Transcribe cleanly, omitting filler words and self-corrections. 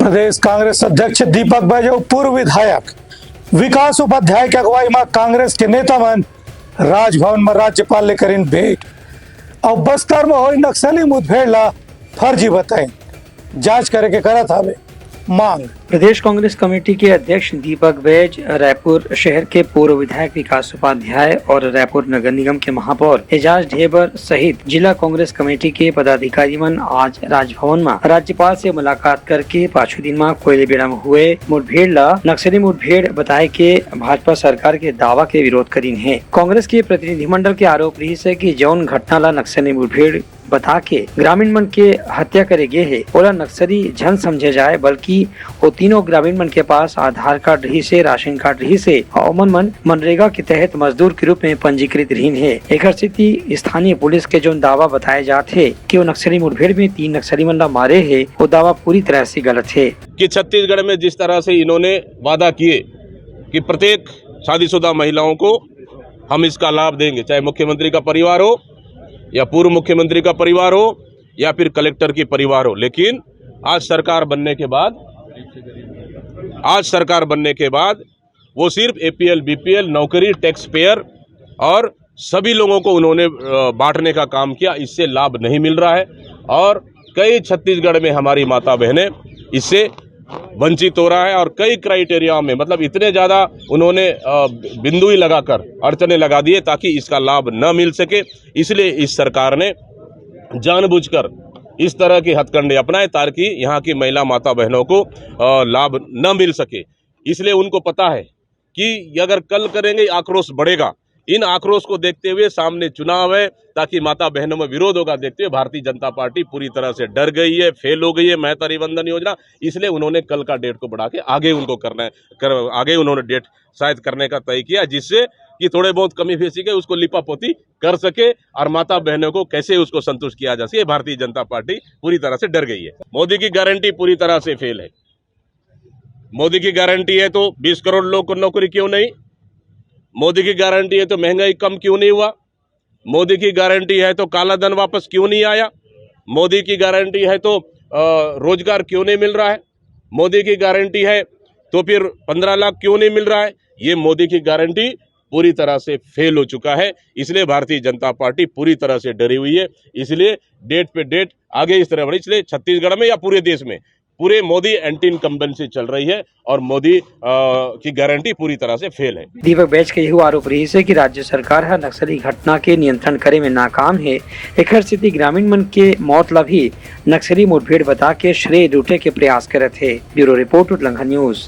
प्रदेश कांग्रेस अध्यक्ष दीपक बैजू, पूर्व विधायक विकास उपाध्याय की अगुवाई में कांग्रेस के नेता मन राजभवन में राज्यपाल ने करीन भेंट और बस्तर में हुई नक्सली मुठभेड़ ला फर्जी बताई, जांच करे के करत हवे मांग। प्रदेश कांग्रेस कमेटी के अध्यक्ष दीपक बैज, रायपुर शहर के पूर्व विधायक विकास उपाध्याय और रायपुर नगर निगम के महापौर एजाज ढेबर सहित जिला कांग्रेस कमेटी के पदाधिकारी मन आज राजभवन में राज्यपाल से मुलाकात करके पांचवें दिन में कोयलीबेड़ा में हुए मुठभेड़ ला नक्सली मुठभेड़ बताए के भाजपा सरकार के दावा के विरोध करीन है। कांग्रेस के प्रतिनिधिमंडल के आरोप रही है कि जौन घटना ला नक्सली मुठभेड़ बता के ग्रामीण मन के हत्या करे गे है ओला नक्सली झन समझे जाए, बल्कि वो तीनों ग्रामीण मन के पास आधार कार्ड रही से, राशन कार्ड रही से और मन मनरेगा के तहत मजदूर के रूप में पंजीकृत रही है। एक स्थिति स्थानीय पुलिस के जो दावा बताए जाते कि वो नक्सली मुठभेड़ में 3 नक्सली मन मारे है, वो दावा पूरी तरह से गलत है। कि छत्तीसगढ़ में जिस तरह से इन्होंने वादा किए कि प्रत्येक शादीशुदा महिलाओं को हम इसका लाभ देंगे, चाहे मुख्यमंत्री का परिवार हो या पूर्व मुख्यमंत्री का परिवार हो या फिर कलेक्टर की परिवार हो, लेकिन आज सरकार बनने के बाद वो सिर्फ एपीएल, बीपीएल, नौकरी, टैक्स पेयर और सभी लोगों को उन्होंने बांटने का काम किया। इससे लाभ नहीं मिल रहा है और कई छत्तीसगढ़ में हमारी माता बहनें इससे वंचित हो रहा है और कई क्राइटेरिया में मतलब इतने ज़्यादा उन्होंने बिंदु ही लगाकर अड़चने लगा दिए ताकि इसका लाभ न मिल सके। इसलिए इस सरकार ने जानबूझकर इस तरह की हथकंडे अपनाए ताकि यहाँ की महिला माता बहनों को लाभ न मिल सके। इसलिए उनको पता है कि अगर कल करेंगे आक्रोश बढ़ेगा। इन आक्रोश को देखते हुए सामने चुनाव है ताकि माता बहनों में विरोध होगा देखते हुए भारतीय जनता पार्टी पूरी तरह से डर गई है, फेल हो गई है महता रिबंधन योजना। इसलिए उन्होंने कल का डेट को बढ़ा के आगे उनको आगे उन्होंने डेट शायद करने का तय किया, जिससे कि थोड़े बहुत कमी बेसी के उसको लिपापोती कर सके और माता बहनों को कैसे उसको संतुष्ट किया जा सके। भारतीय जनता पार्टी पूरी तरह से डर गई है। मोदी की गारंटी पूरी तरह से फेल है। मोदी की गारंटी है तो 20 करोड़ लोग को नौकरी क्यों नहीं? मोदी की गारंटी है तो महंगाई कम क्यों नहीं हुआ? मोदी की गारंटी है तो काला धन वापस क्यों नहीं आया? मोदी की गारंटी है तो रोजगार क्यों नहीं मिल रहा है? मोदी की गारंटी है तो फिर 15 लाख क्यों नहीं मिल रहा है? ये मोदी की गारंटी पूरी तरह से फेल हो चुका है। इसलिए भारतीय जनता पार्टी पूरी तरह से डरी हुई है। इसलिए डेट पे डेट आगे इस तरह बढ़ी। इसलिए छत्तीसगढ़ में या पूरे देश में पूरे मोदी एंटी इनकम्बेंसी चल रही है और मोदी की गारंटी पूरी तरह से फेल है। दीपक बैज के यह आरोप रही है कि राज्य सरकार है नक्सली घटना के नियंत्रण करे में नाकाम है। एक स्थिति ग्रामीण मन के मौत ला भी नक्सली मुठभेड़ बता के श्रेय लूटे के प्रयास करत है। ब्यूरो रिपोर्ट उल्लंघन न्यूज।